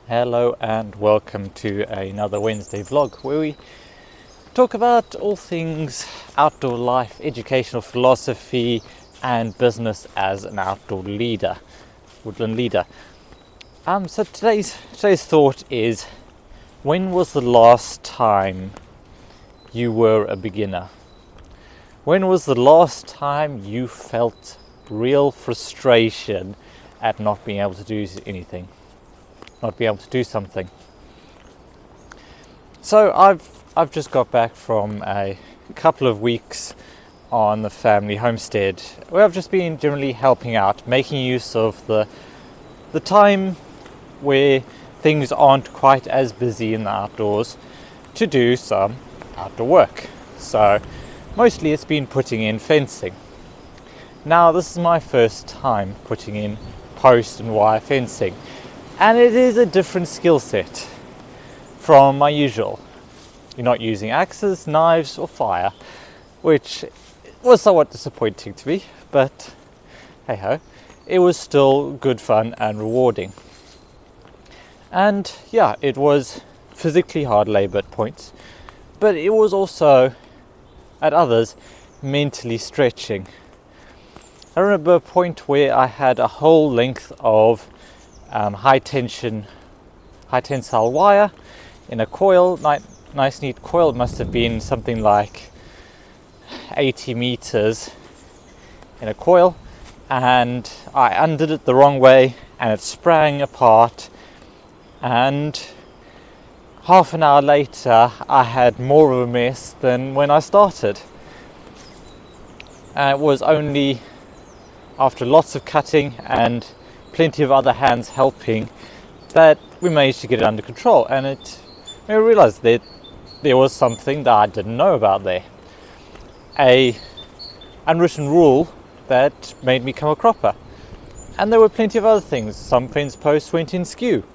Hello and welcome to another Wednesday vlog where we talk about all things outdoor life, educational philosophy and business as an outdoor leader, woodland leader. So today's thought is, when was the last time you were a beginner? When was the last time you felt real frustration at not being able to do anything? Not be able to do something. So I've just got back from a couple of weeks on the family homestead where I've just been generally helping out, making use of the time where things aren't quite as busy in the outdoors to do some outdoor work. So mostly it's been putting in fencing. Now this is my first time putting in post and wire fencing. And it is a different skill set from my usual. You're not using axes, knives or fire, which was somewhat disappointing to me, but hey ho, it was still good fun and rewarding. And yeah, it was physically hard labour at points, but it was also at others mentally stretching. I remember a point where I had a whole length of high tensile wire in a coil, nice neat coil. It must have been something like 80 meters in a coil, and I undid it the wrong way and it sprang apart, and half an hour later I had more of a mess than when I started. And it was only after lots of cutting and plenty of other hands helping that we managed to get it under control, and it made me realize that there was something that I didn't know about there, a unwritten rule that made me become a cropper. And there were plenty of other things. Some fence posts went in skew,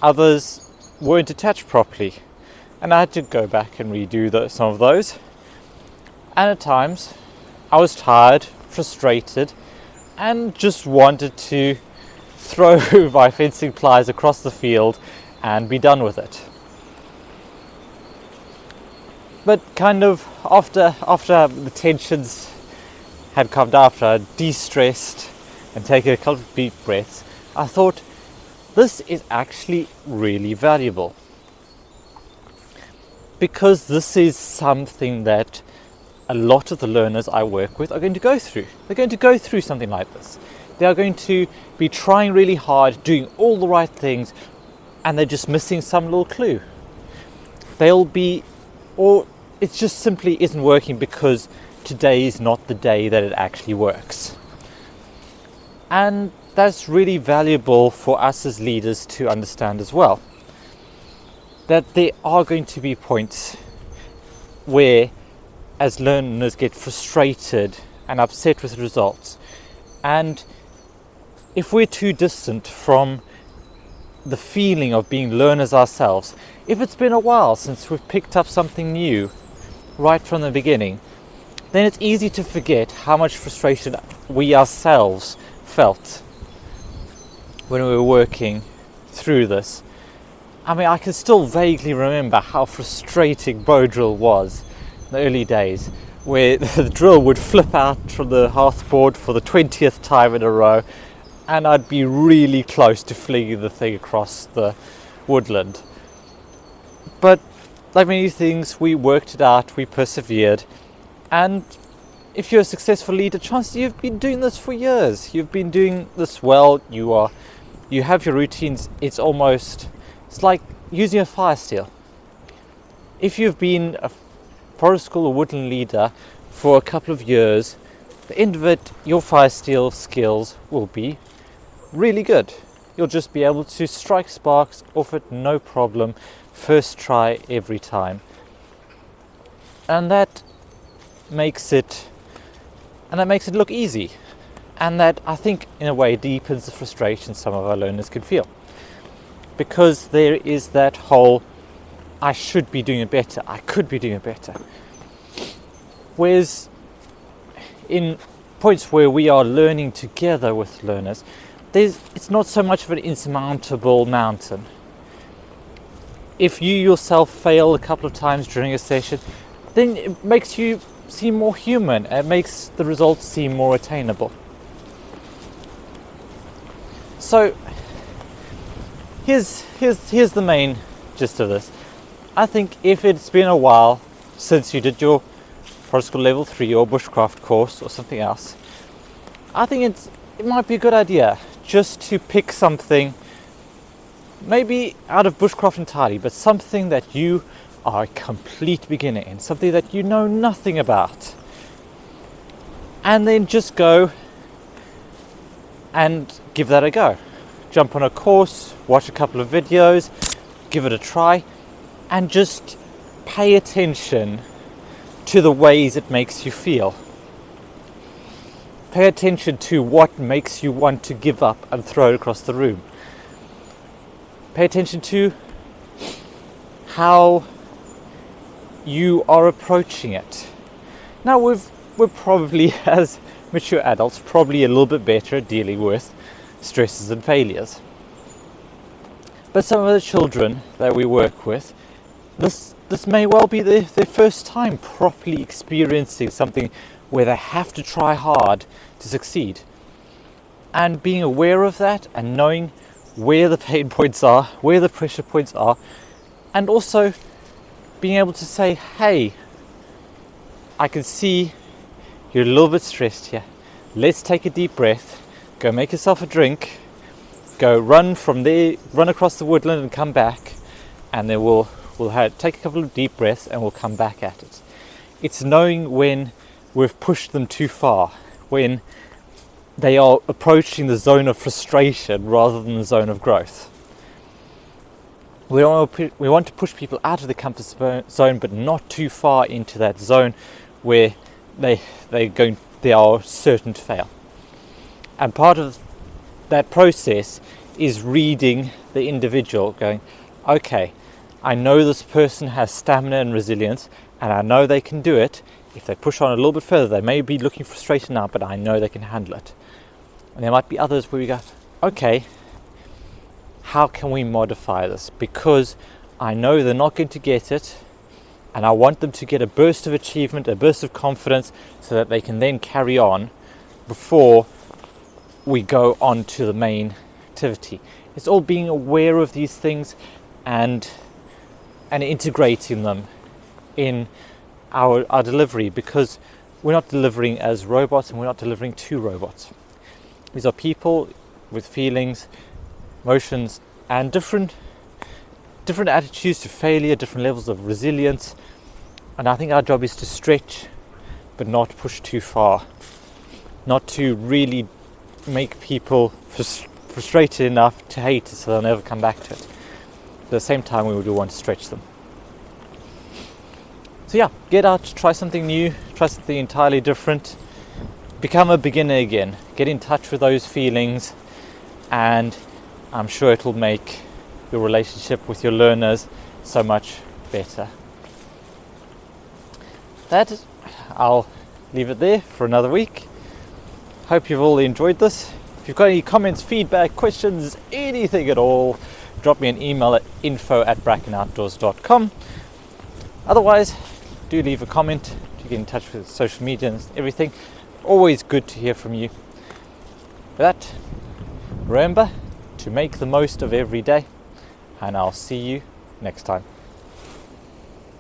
others weren't attached properly, and I had to go back and redo some of those. And at times I was tired, frustrated, and just wanted to throw my fencing pliers across the field and be done with it. But kind of after the tensions had calmed down, after I de-stressed and taken a couple of deep breaths, I thought, this is actually really valuable, because this is something that a lot of the learners I work with are going to go through. They're going to go through something like this. They are going to be trying really hard, doing all the right things, and they're just missing some little clue. Or it just simply isn't working because today is not the day that it actually works. And that's really valuable for us as leaders to understand as well, that there are going to be points where as learners get frustrated and upset with the results. And if we're too distant from the feeling of being learners ourselves, if it's been a while since we've picked up something new right from the beginning, then it's easy to forget how much frustration we ourselves felt when we were working through this. I mean, I can still vaguely remember how frustrating bow drill was in the early days, where the drill would flip out from the hearthboard for the 20th time in a row, and I'd be really close to flinging the thing across the woodland. But like many things, we worked it out, we persevered, and if you're a successful leader, chances you've been doing this for years. You've been doing this well, you have your routines. It's like using a fire steel. If you've been a forest school or woodland leader for a couple of years, at the end of it, your fire steel skills will be really good. You'll just be able to strike sparks off it, no problem, first try every time. And that makes it look easy. And that, I think, in a way deepens the frustration some of our learners can feel. Because there is that whole, I should be doing it better, I could be doing it better. Whereas in points where we are learning together with learners, it's not so much of an insurmountable mountain. If you yourself fail a couple of times during a session, then it makes you seem more human. It makes the results seem more attainable. So here's the main gist of this. I think if it's been a while since you did your protocol level 3 or bushcraft course or something else, I think it might be a good idea just to pick something, maybe out of bushcraft entirely, but something that you are a complete beginner in, something that you know nothing about, and then just go and give that a go. Jump on a course, watch a couple of videos, give it a try, and just pay attention to the ways it makes you feel. Pay attention to what makes you want to give up and throw it across the room. Pay attention to how you are approaching it. Now we're probably, as mature adults, probably a little bit better at dealing with stresses and failures. But some of the children that we work with, this may well be their first time properly experiencing something where they have to try hard to succeed. And being aware of that and knowing where the pain points are, where the pressure points are, and also being able to say, hey, I can see you're a little bit stressed here. Let's take a deep breath, go make yourself a drink, go run from there, run across the woodland and come back, and then we'll take a couple of deep breaths and we'll come back at it. It's knowing when we've pushed them too far, when they are approaching the zone of frustration rather than the zone of growth. We want to push people out of the comfort zone, but not too far into that zone where they are certain to fail. And part of that process is reading the individual, going, okay, I know this person has stamina and resilience, and I know they can do it. If they push on a little bit further, they may be looking frustrated now, but I know they can handle it. And there might be others where we go, okay, how can we modify this? Because I know they're not going to get it, and I want them to get a burst of achievement, a burst of confidence, so that they can then carry on before we go on to the main activity. It's all being aware of these things and integrating them in our delivery, because we're not delivering as robots and we're not delivering to robots. These are people with feelings, emotions, and different attitudes to failure, different levels of resilience. And I think our job is to stretch but not push too far, not to really make people frustrated enough to hate it so they'll never come back to it. At the same time, we do want to stretch them. So yeah, get out, try something new, try something entirely different, become a beginner again, get in touch with those feelings, and I'm sure it will make your relationship with your learners so much better. I'll leave it there for another week. Hope you've all enjoyed this. If you've got any comments, feedback, questions, anything at all, drop me an email at info@brackenoutdoors.com. Otherwise, do leave a comment, to get in touch with social media and everything. Always good to hear from you. With that, remember to make the most of every day, and I'll see you next time.